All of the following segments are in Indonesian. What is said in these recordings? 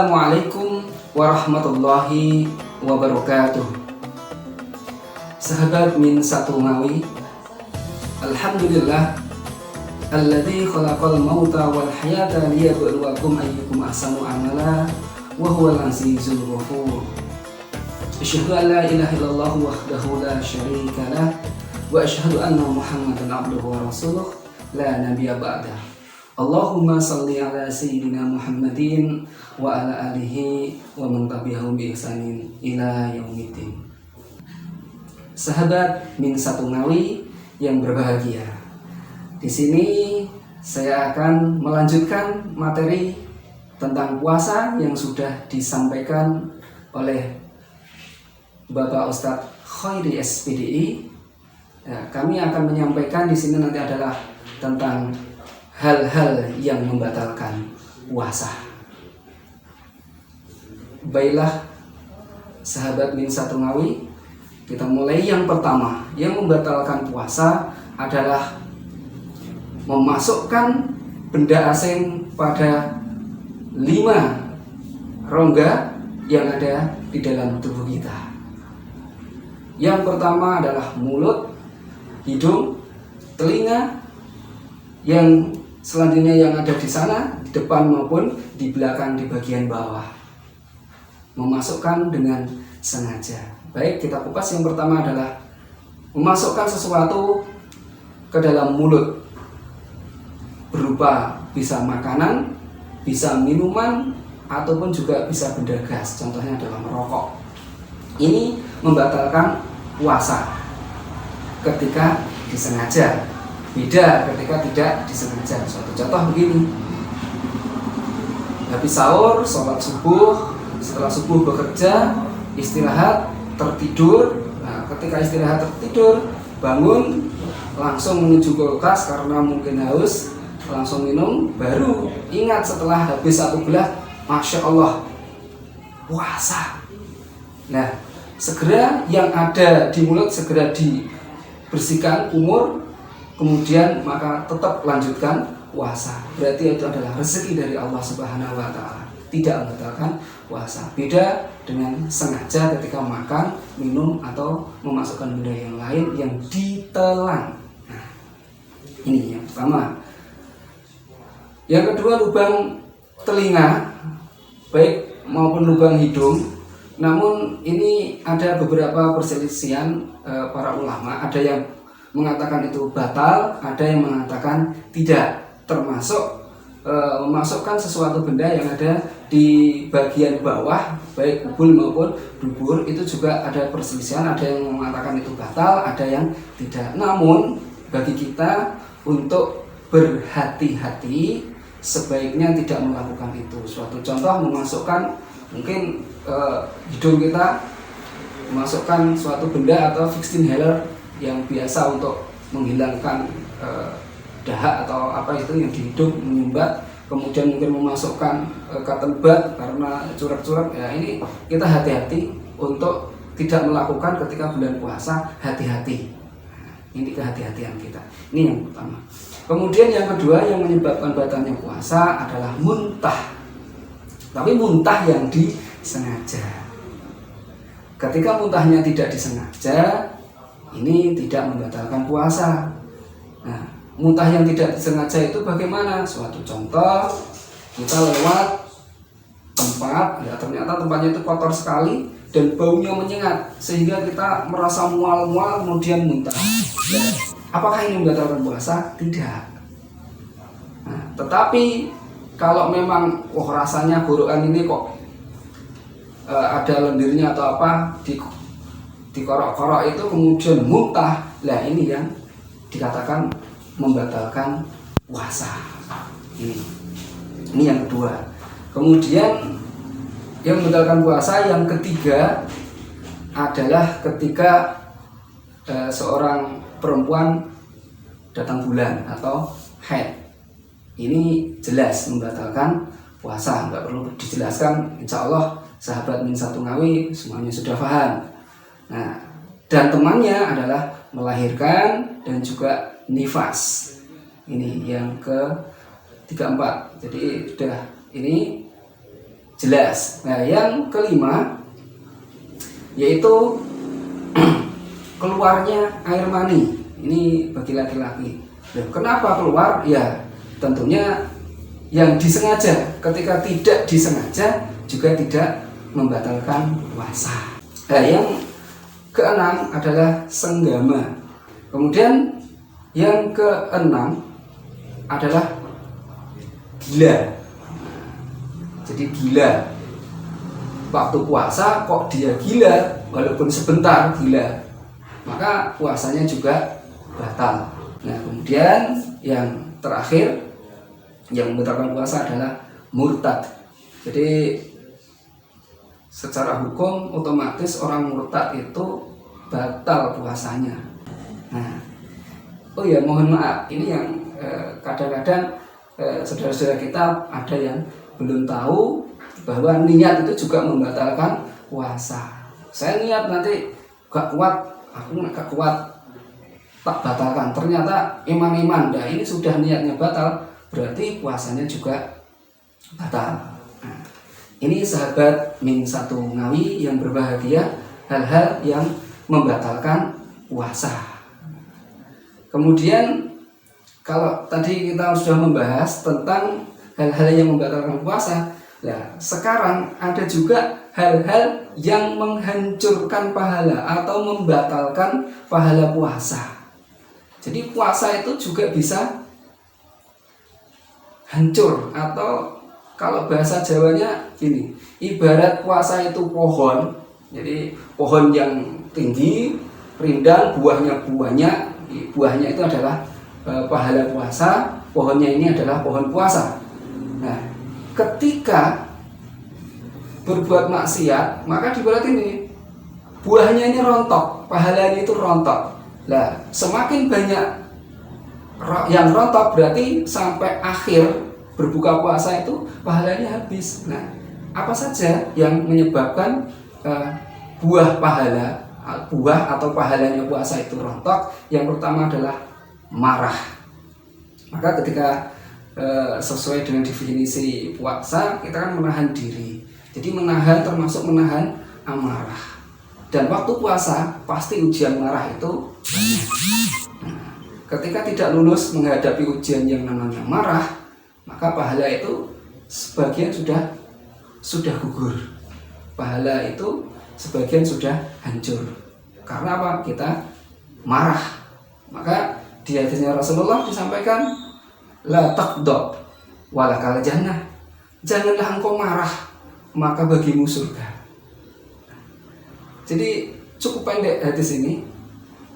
Assalamualaikum warahmatullahi wabarakatuh. Sahabat min satu ngawi, alhamdulillah alladzi khalaqal mauta wal hayata liyabluwakum ayyukum ahsanu amala wa huwal azizul ghafur. Asyhadu an la ilaha illallah wahdahu la syarika lah wa asyhadu anna Muhammadan abduhu wa rasuluh la nabiyya ba'dah. Allahumma salli ala sayyidina Muhammadin wa ala alihi wa man tabi'ahum bi ihsanin ila yaumiddin. Sahabat min satu ngawi yang berbahagia. Di sini saya akan melanjutkan materi tentang puasa yang sudah disampaikan oleh Bapak Ustadz Khairi SPDI. Ya, kami akan menyampaikan di sini nanti adalah tentang hal-hal yang membatalkan puasa. Baiklah sahabat min satu ngawi, kita mulai yang pertama. Yang membatalkan puasa adalah memasukkan benda asing pada 5 rongga yang ada di dalam tubuh kita. Yang pertama adalah mulut, hidung, telinga, yang selanjutnya yang ada di sana, di depan maupun di belakang di bagian bawah. Memasukkan dengan sengaja. Baik, kita kupas. Yang pertama adalah memasukkan sesuatu ke dalam mulut, berupa bisa makanan, bisa minuman, ataupun juga bisa benda gas. Contohnya adalah merokok. Ini membatalkan puasa ketika disengaja. Beda ketika tidak disengaja. Suatu contoh begini: habis sahur, sholat subuh, setelah subuh bekerja, istirahat, tertidur. Nah, ketika istirahat tertidur, bangun, langsung menuju kulkas karena mungkin haus, langsung minum, baru ingat setelah habis 1 gelas, Masya Allah, puasa. Nah, segera yang ada di mulut segera dibersihkan, kumur, kemudian maka tetap lanjutkan puasa. Berarti itu adalah rezeki dari Allah Subhanahu wa Ta'ala, tidak membatalkan puasa. Beda dengan sengaja ketika makan, minum, atau memasukkan benda yang lain yang ditelan. Nah, ini yang pertama. Yang kedua, lubang telinga, baik maupun lubang hidung. Namun ini ada beberapa perselisihan para ulama. Ada yang mengatakan itu batal, ada yang mengatakan tidak, termasuk memasukkan sesuatu benda yang ada di bagian bawah, baik ubul maupun dubur. Itu juga ada perselisihan, ada yang mengatakan itu batal, ada yang tidak. Namun bagi kita untuk berhati-hati, sebaiknya tidak melakukan itu. Suatu contoh, memasukkan mungkin hidung kita, memasukkan suatu benda atau fixed inhaler yang biasa untuk menghilangkan dahak atau apa itu yang di hidung menyumbat, kemudian mungkin memasukkan cotton bud karena curek-curek. Ya, ini kita hati-hati untuk tidak melakukan ketika bulan puasa. Hati-hati. Ini kehati-hatian kita. Ini yang pertama. Kemudian yang kedua yang menyebabkan batalnya puasa adalah muntah. Tapi muntah yang disengaja. Ketika muntahnya tidak disengaja, ini tidak membatalkan puasa. Nah, muntah yang tidak disengaja itu bagaimana? Suatu contoh, kita lewat tempat, ya ternyata tempatnya itu kotor sekali dan baunya menyengat sehingga kita merasa mual-mual kemudian muntah. Ya, apakah ini membatalkan puasa? Tidak. Nah, tetapi kalau memang rasanya gorokan ini kok ada lendirnya atau apa, dikorok-korok itu kemudian muntah, lah ini yang dikatakan membatalkan puasa. Ini yang kedua. Kemudian yang membatalkan puasa yang ketiga adalah ketika seorang perempuan datang bulan atau haid. Ini jelas membatalkan puasa, nggak perlu dijelaskan. Insya Allah sahabat min satu ngawi semuanya sudah paham. Nah, dan temannya adalah melahirkan dan juga nifas. Ini yang ke 34. Jadi sudah ini jelas. Nah, yang kelima yaitu keluarnya air mani. Ini bagi laki-laki. Nah, kenapa keluar? Ya tentunya yang disengaja. Ketika tidak disengaja juga tidak membatalkan puasa. Nah, yang keenam adalah senggama. Kemudian yang keenam adalah gila. Jadi gila. Waktu puasa kok dia gila, walaupun sebentar gila, maka puasanya juga batal. Nah, kemudian yang terakhir yang membatalkan puasa adalah murtad. Jadi secara hukum otomatis orang murtad itu batal puasanya. Nah, oh ya mohon maaf, ini yang kadang-kadang saudara-saudara kita ada yang belum tahu bahwa niat itu juga membatalkan puasa. Saya niat nanti gak kuat, aku gak kuat, tak batalkan. Ternyata iman-iman, nah ini sudah niatnya batal, berarti puasanya juga batal. Nah, ini sahabat Min Satu Ngawi yang berbahagia, hal-hal yang membatalkan puasa. Kemudian kalau tadi kita sudah membahas tentang hal-hal yang membatalkan puasa, nah sekarang ada juga hal-hal yang menghancurkan pahala atau membatalkan pahala puasa. Jadi puasa itu juga bisa hancur, atau kalau bahasa Jawanya gini, ibarat puasa itu pohon. Jadi pohon yang tinggi, rindang, buahnya banyak. Buahnya itu adalah pahala puasa, pohonnya ini adalah pohon puasa. Nah, ketika berbuat maksiat, maka dibarat ini buahnya ini rontok, pahalanya itu rontok. Nah, semakin banyak yang rontok berarti sampai akhir berbuka puasa itu pahalanya habis. Nah, apa saja yang menyebabkan buah atau pahalanya puasa itu rontok? Yang pertama adalah marah. Maka ketika sesuai dengan definisi puasa, kita kan menahan diri. Jadi menahan termasuk menahan amarah. Dan waktu puasa pasti ujian marah itu banyak. Nah, ketika tidak lulus menghadapi ujian yang namanya marah, maka pahala itu sebagian sudah gugur. Pahala itu sebagian sudah hancur. Karena apa? Kita marah. Maka di hadisnya Rasulullah disampaikan, la taqdab walakal jannah. Janganlah engkau marah, maka bagimu surga. Jadi cukup pendek hadis ini.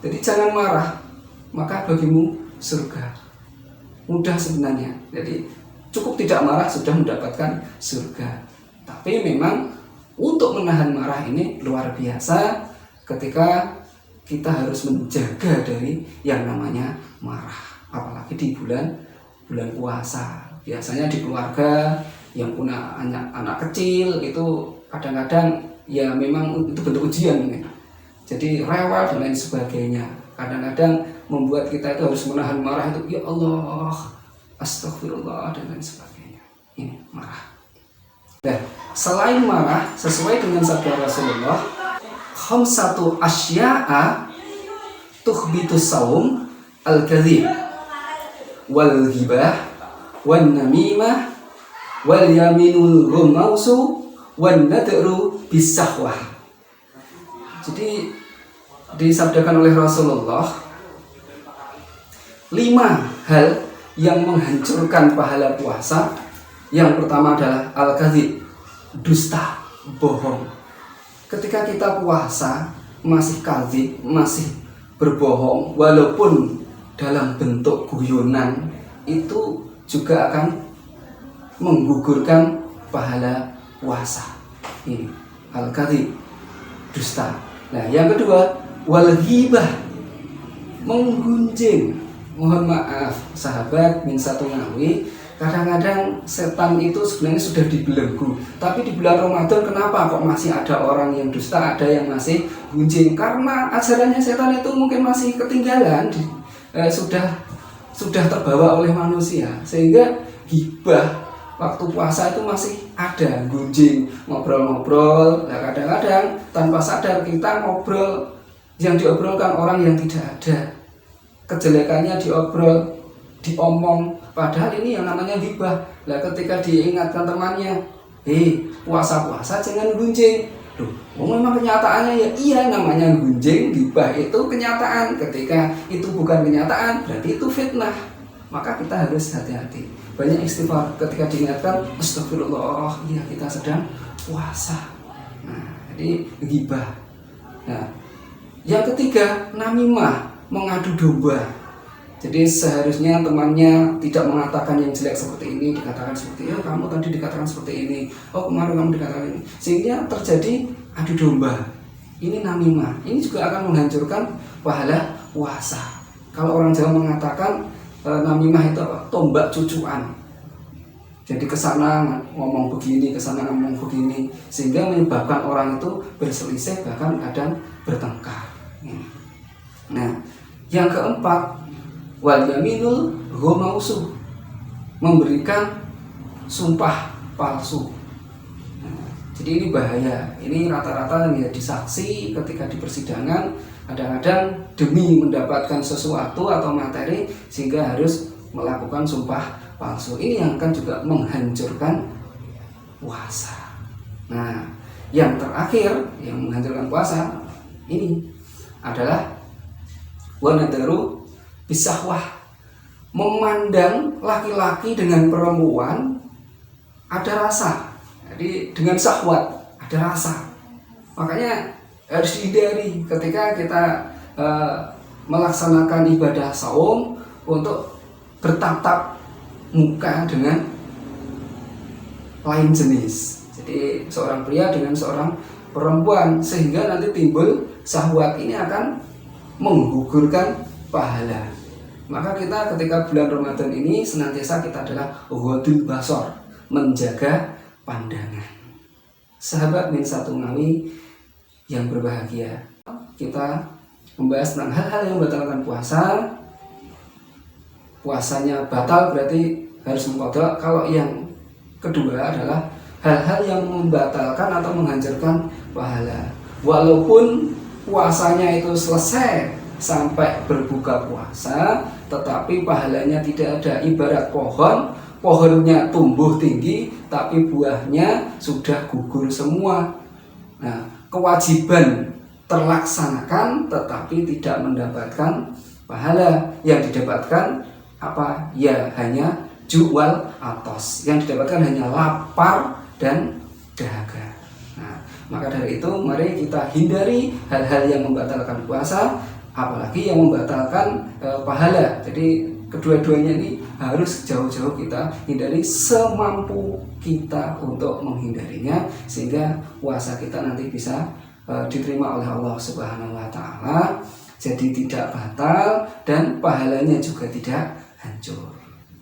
Jadi jangan marah, maka bagimu surga. Mudah sebenarnya. Jadi cukup tidak marah sudah mendapatkan surga. Tapi memang untuk menahan marah ini luar biasa, ketika kita harus menjaga dari yang namanya marah. Apalagi di bulan puasa. Biasanya di keluarga yang punya anak kecil itu kadang-kadang ya memang itu bentuk ujian ini. Jadi rewel dan lain sebagainya. Kadang-kadang membuat kita itu harus menahan marah itu, ya Allah, astagfirullah dan lain sebagainya. Ini marah. Nah, selain marah, sesuai dengan sabda Rasulullah, khamsatu asya'a tukhbitus saum, al-kadhib wal ghibah wan namimah wal yaminul ghumausu wan nadru bisahwah. Jadi disabdakan oleh Rasulullah 5 hal yang menghancurkan pahala puasa. Yang pertama adalah al-kadzib, dusta, bohong. Ketika kita puasa masih kadzib, masih berbohong walaupun dalam bentuk guyonan, itu juga akan menggugurkan pahala puasa. Ini al-kadzib, dusta. Nah, yang kedua, wal ghibah, menggunjing. Mohon maaf sahabat Min Satu Ngawi, kadang-kadang setan itu sebenarnya sudah dibelenggu. Tapi di bulan Ramadan kenapa kok masih ada orang yang dusta, ada yang masih gunjing? Karena ajarannya setan itu mungkin masih ketinggalan, sudah terbawa oleh manusia, sehingga ghibah waktu puasa itu masih ada gunjing, ngobrol-ngobrol. Nah, kadang-kadang tanpa sadar kita ngobrol, yang diobrolkan orang yang tidak ada, kejelekannya diobrol, diomong, padahal ini yang namanya ghibah. Lah ketika diingatkan temannya, puasa-puasa jangan gunjing. Memang kenyataannya ya iya, namanya gunjing, ghibah itu kenyataan. Ketika itu bukan kenyataan, berarti itu fitnah. Maka kita harus hati-hati. Banyak istighfar ketika diingatkan, astagfirullah, iya kita sedang puasa. Nah, jadi ghibah. Nah, yang ketiga, namimah, mengadu domba. Jadi seharusnya temannya tidak mengatakan yang jelek seperti ini, dikatakan seperti ini, kamu tadi dikatakan seperti ini, kemarin kamu dikatakan ini, sehingga terjadi adu domba. Ini namimah. Ini juga akan menghancurkan pahala puasa. Kalau orang Jawa mengatakan namimah itu apa? Tombak cucuan. Jadi kesana ngomong begini, kesana ngomong begini, sehingga menyebabkan orang itu berselisih, bahkan kadang bertengkar. Nah, yang keempat, wal yaminul ghamausu, memberikan sumpah palsu. Jadi ini bahaya. Ini rata-rata yang menjadi saksi ketika di persidangan, kadang-kadang demi mendapatkan sesuatu atau materi sehingga harus melakukan sumpah palsu. Ini yang akan juga menghancurkan puasa. Nah, yang terakhir yang menghancurkan puasa ini adalah wanadaru bisahwah, memandang laki-laki dengan perempuan ada rasa. Jadi dengan syahwat ada rasa. Makanya harus dihindari ketika kita melaksanakan ibadah saum untuk bertatap muka dengan lain jenis. Jadi seorang pria dengan seorang perempuan, sehingga nanti timbul syahwat. Ini akan menggugurkan pahala. Maka kita ketika bulan Ramadan ini senantiasa kita adalah ghadul basar, menjaga pandangan. Sahabat Min Satu Ngawi yang berbahagia, kita membahas tentang hal-hal yang membatalkan puasa. Puasanya batal berarti harus mengqadha. Kalau yang kedua adalah hal-hal yang membatalkan atau menghancurkan pahala. Walaupun puasanya itu selesai sampai berbuka puasa, tetapi pahalanya tidak ada. Ibarat pohonnya tumbuh tinggi tapi buahnya sudah gugur semua. Nah, kewajiban terlaksanakan tetapi tidak mendapatkan pahala. Yang didapatkan apa? Ya hanya jual atos. Yang didapatkan hanya lapar dan dahaga. Nah, maka dari itu mari kita hindari hal-hal yang membatalkan puasa, apalagi yang membatalkan pahala. Jadi kedua-duanya ini harus jauh-jauh kita hindari semampu kita untuk menghindarinya, sehingga puasa kita nanti bisa diterima oleh Allah Subhanahu wa Ta'ala, jadi tidak batal dan pahalanya juga tidak hancur.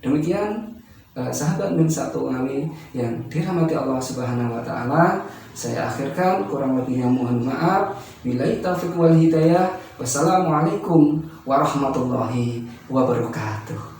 Demikian sahabat Min Satu Ngawi yang dirahmati Allah Subhanahu wa Ta'ala, saya akhirkan, kurang lebihnya mohon maaf. Billahi taufiq wal hidayah. Wassalamualaikum warahmatullahi wabarakatuh.